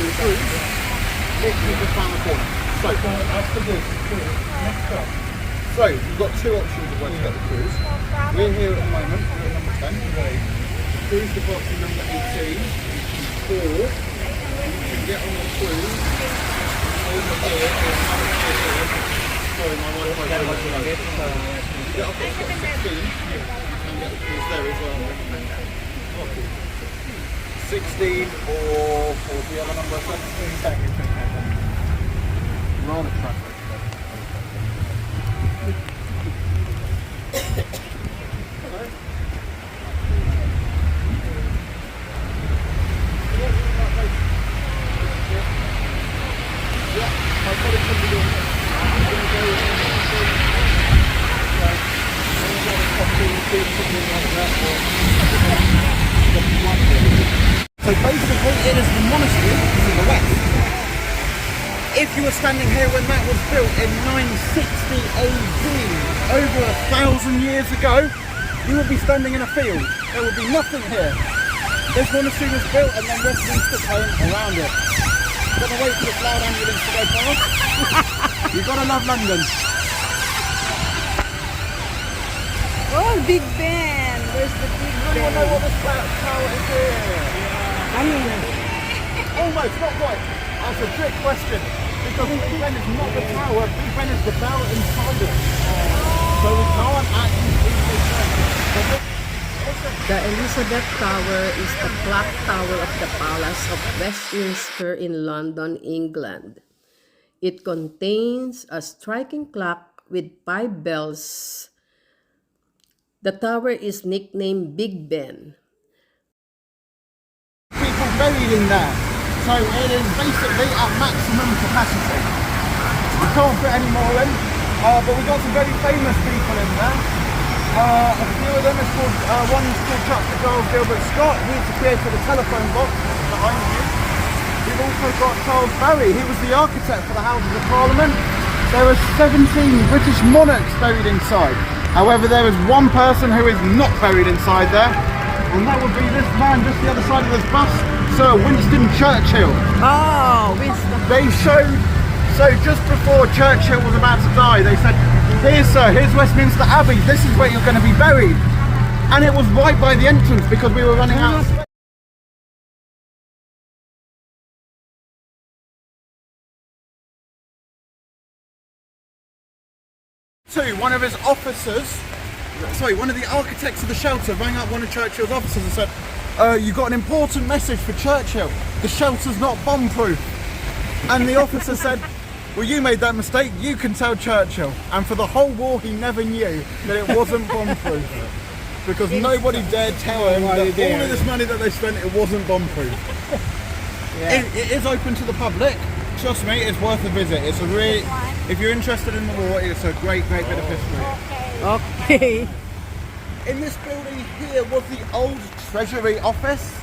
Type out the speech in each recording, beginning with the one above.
the cruise, literally just round the corner. So, after this, next up. so you've got two options of where to get the cruise. We're here at the moment, we're at number 10. The cruise departure number 18, or you can get on the cruise over here, or another cruise here. Sorry, my Wi-Fi is over there. Get off at 16, you can get the cruise there as well. 16 or the other number, 17. We're on a traffic. So basically it is the monastery to the west. If you were standing here when that was built in 960 AD, over 1,000 years ago, you would be standing in a field. There would be nothing here. This monastery was built and then Westminster came around it. Gotta wait for the loud ambulance to go past. You've gotta love London. Oh, Big Ben! There's the Big Ben. Do you know what this tower is here? I mean, Almost, not quite. That's a trick question. Because Big Ben is not the tower, Big Ben is the bell inside it. So we can't actually see Big Ben. The Elizabeth Tower is the clock tower of the Palace of Westminster in London, England. It contains a striking clock with 5 bells. The tower is nicknamed Big Ben. People buried in there. So it is basically at maximum capacity. We can't put any more in, but we've got some very famous people in there. A few of them is called, one's called Charles Gilbert Scott. He's the creator of the telephone box behind you. We've also got Charles Barry. He was the architect for the Houses of Parliament. There are 17 British monarchs buried inside. However, there is one person who is not buried inside there, and that would be this man just the other side of this bus, Sir Winston Churchill. oh, Winston. They showed, so just before Churchill was about to die, they said, "Here, sir, here's Westminster Abbey, this is where you're going to be buried." And it was right by the entrance because we were running out of space. One of his officers, one of the architects of the shelter rang up one of Churchill's officers and said, "You got an important message for Churchill. The shelter's not bomb-proof." And the officer said, "Well, you made that mistake, you can tell Churchill." And for the whole war, he never knew that it wasn't bomb-proof. Because nobody dared tell him that all of this money that they spent, it wasn't bomb-proof. Yeah. It is open to the public. Trust me, it's worth a visit. It's a really, if you're interested in the war, it's a great bit of history. Okay. In this building here was the old Treasury office.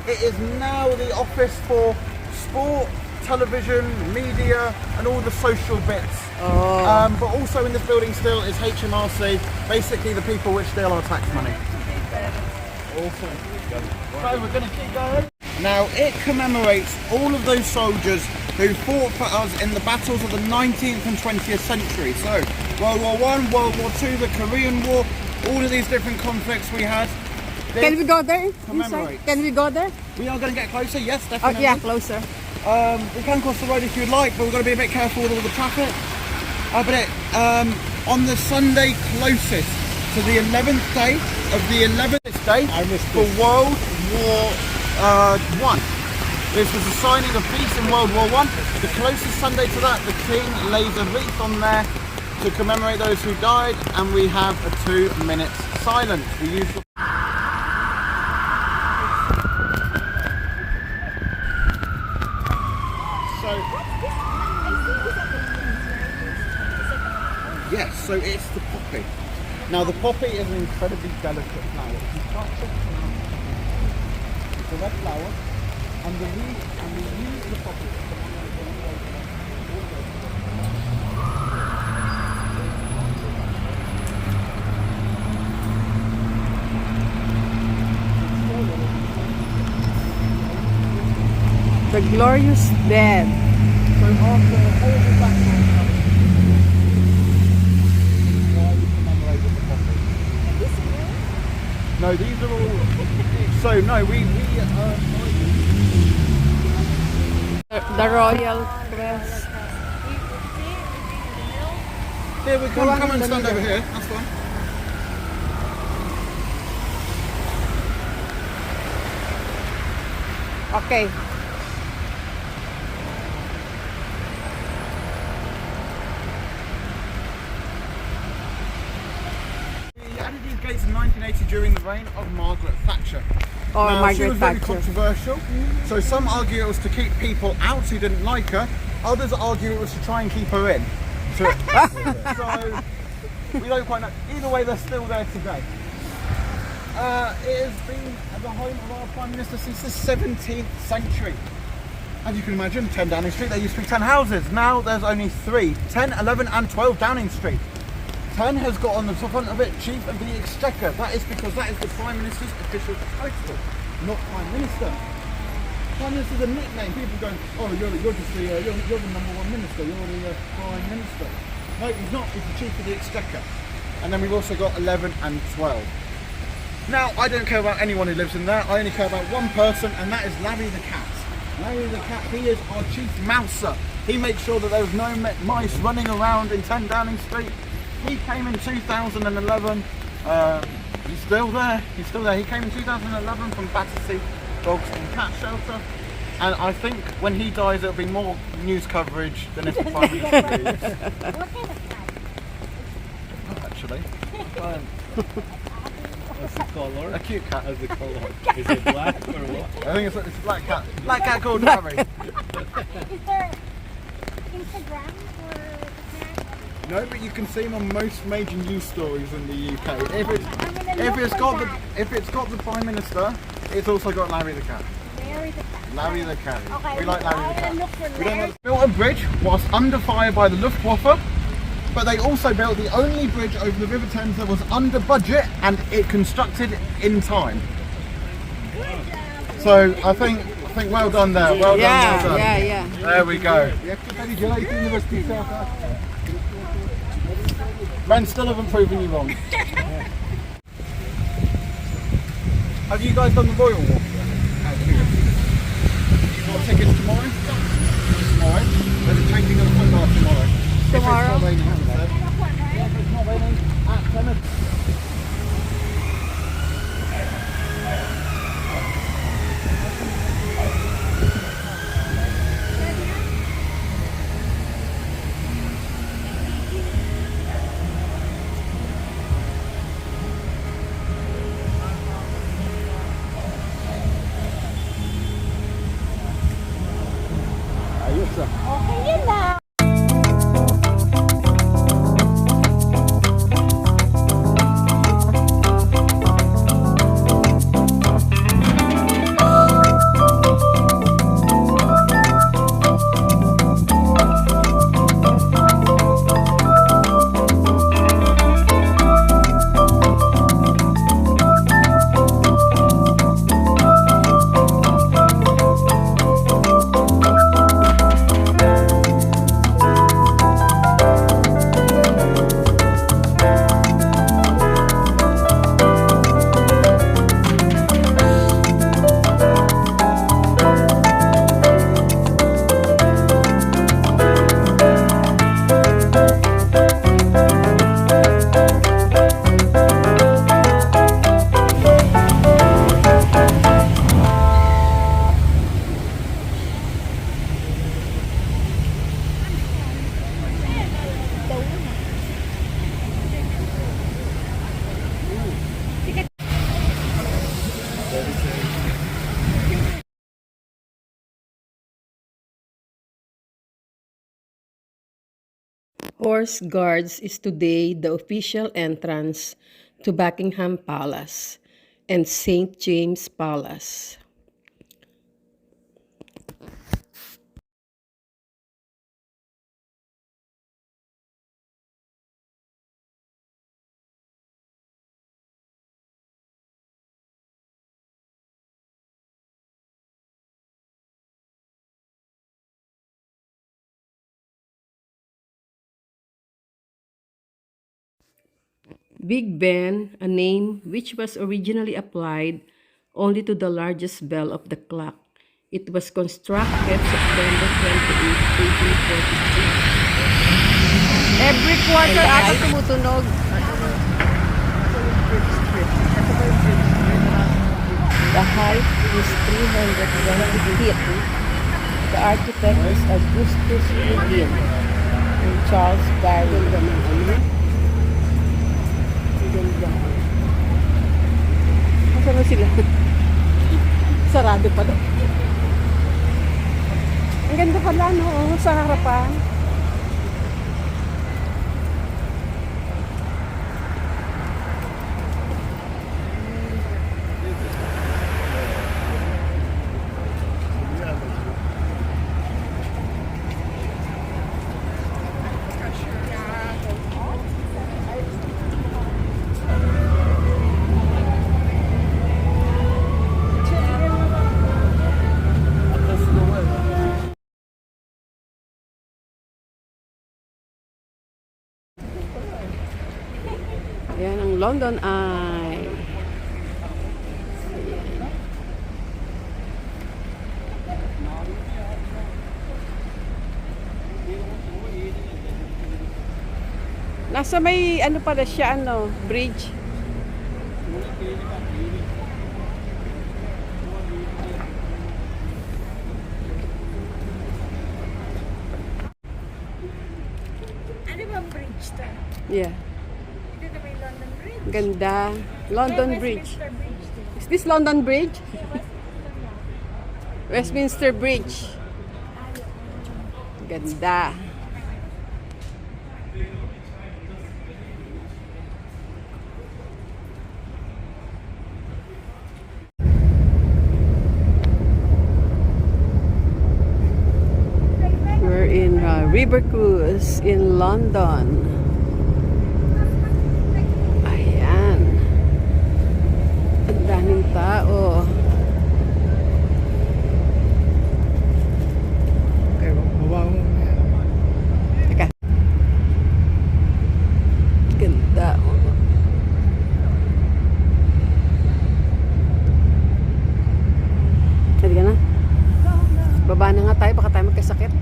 It is now the office for sport, television, media, and all the social bits. Oh. But also in this building still is HMRC, basically the people which steal our tax money. Awesome. So we're going to keep going. Now it commemorates all of those soldiers who fought for us in the battles of the 19th and 20th century. So World War I, World War II, the Korean War, all of these different conflicts we had. Can we go there? Commemorates. Can we go there? We are going to get closer, yes, Oh, definitely. yeah, closer. We can cross the road if you'd like, but we've got to be a bit careful with all the traffic. On the Sunday closest to the 11th day of the 11th day for World War I. This was the signing of peace in World War I. The closest Sunday to that, the King lays a wreath on there to commemorate those who died, and we have a 2-minute silence. We usually yes, so it's the poppy. Now the poppy is an incredibly delicate flower. If you touch it, it's a red flower, and we use the poppy. The glorious bed. So after all the background comes, why we commemorate with the coffee. No, these are all. So no, we The royal crest. here we The come. one Come in and the stand middle. over here. That's fine. Okay. We added these gates in 1980 during the reign of Margaret Thatcher. Or Now, she Margaret was very Thatcher. controversial. So some argue it was to keep people out who didn't like her. Others argue it was to try and keep her in. So we don't quite know. Either way, they're still there today. It has been the home of our Prime Minister since the 17th century. As you can imagine, 10 Downing Street, there used to be 10 houses. Now there's only 3, 10, 11 and 12 Downing Street. 10 has got on the front of it Chief of the Exchequer. That is because that is the Prime Minister's official title, not Prime Minister. Prime Minister is a nickname. People going, oh, you're just the, you're the number one minister, you're the Prime Minister. No, he's not, he's the Chief of the Exchequer. And then we've also got 11 and 12. Now, I don't care about anyone who lives in there. I only care about one person, and that is Larry the Cat. Larry the Cat, he is our chief mouser. He makes sure that there's no mice running around in 10 Downing Street. He came in 2011. He's still there. He's still there. He came in 2011 from Battersea Dogs and Cat Shelter. And I think when he dies, it'll be more news coverage than if the Prime Minister leaves. What kind of cat? Actually, What's the colour? a cute cat. As the colour. Is it black or what? I think it's a black cat. Black cat called Larry. Is there Instagram for the cat? No, but you can see him on most major news stories in the UK. I'm gonna look for that. If it's got the Prime Minister, it's also got Larry the Cat. Larry the cat. Larry the Cat. Okay, We like Larry the I'm Cat. gonna look for We don't Larry. know. Built a bridge whilst under fire by the Luftwaffe, but they also built the only bridge over the River Thames that was under budget and it constructed in time. So I think well done there. Well done. Yeah, Well done. yeah. There we go. Men still haven't proven you wrong. Have you guys done the Royal Walk yet? You got tickets tomorrow? Tomorrow? There's a changing of the football tomorrow. Tomorrow? If it's not raining, as I said. Yeah, if it's not raining, at 10 o'clock. Okay, yun na. Horse Guards is today the official entrance to Buckingham Palace and St. James Palace. Big Ben, a name which was originally applied only to the largest bell of the clock. It was constructed September 28, 1846. Every quarter ata tumutunog. The height is 320 feet. The architect is Augustus Plugin and Charles Barry. Nasaan na sila? Sarado pa daw. Ang ganda pala, no? Sa harapan. Ayan ang London Eye. Nasa may ano pala siya, ano, bridge. Ano ba bridge to? Yeah. Ito na may London Bridge. Ganda. London Bridge. Westminster Bridge to. Is this London Bridge? Westminster Bridge. Ganda. We're in River Cruise in London. Ayan. Ang daming tao. Teka. Ganda. Hindi ka na? Baba na nga tayo, baka tayo magkasakit.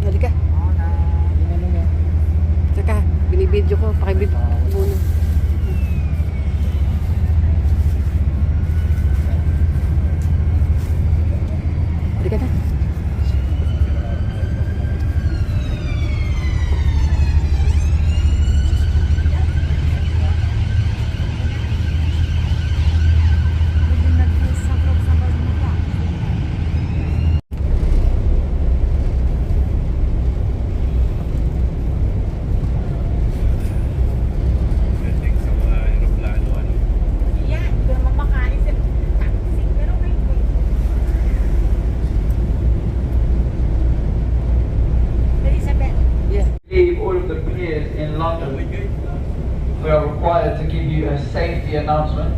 Halika. Teka, binibidyo ko. Pakibidyo ko muna. Halika na. Yeah, hindi ko naman makain sa taxi. Pero may Elizabeth. Yeah. Leave all of the piers in London, we are required to give you a safety announcement.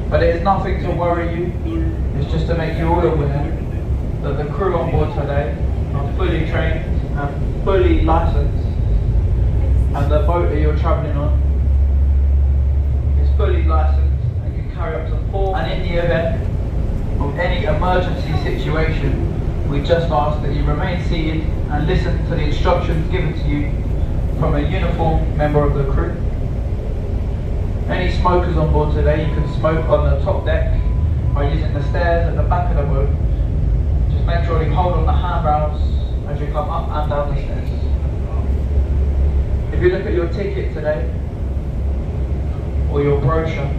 But it is nothing to worry you, it's just to make you all aware that the crew on board today are fully trained and fully licensed, and the boat that you're travelling on is fully licensed and can carry up to 4. And in the event of any emergency situation, we just ask that you remain seated and listen to the instructions given to you from a uniformed member of the crew. Any smokers on board today, you can smoke on the top deck by using the stairs at the back of the boat. Just make sure you hold on the handrails as you come up and down the stairs. If you look at your ticket today, or your brochure,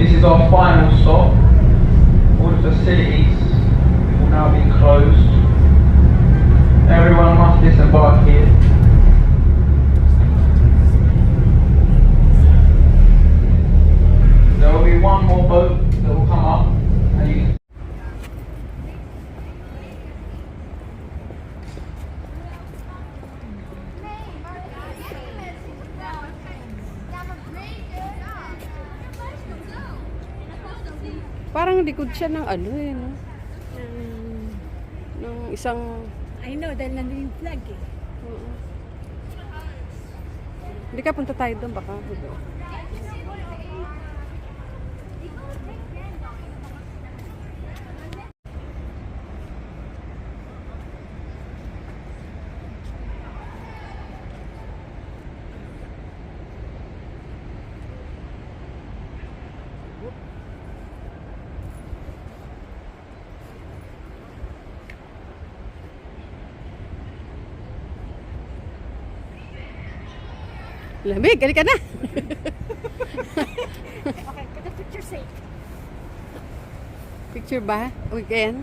This is our final stop. All the facilities will now be closed. Everyone must disembark here. There will be one more boat that will come up and you can Parang likod siya ng ano eh, no? Ng isang... I know, dahil nandun yung flag eh. Hindi ka punta tayo doon, baka. Lamig, halika na. Okay, put the picture safe. Picture ba? Weekend?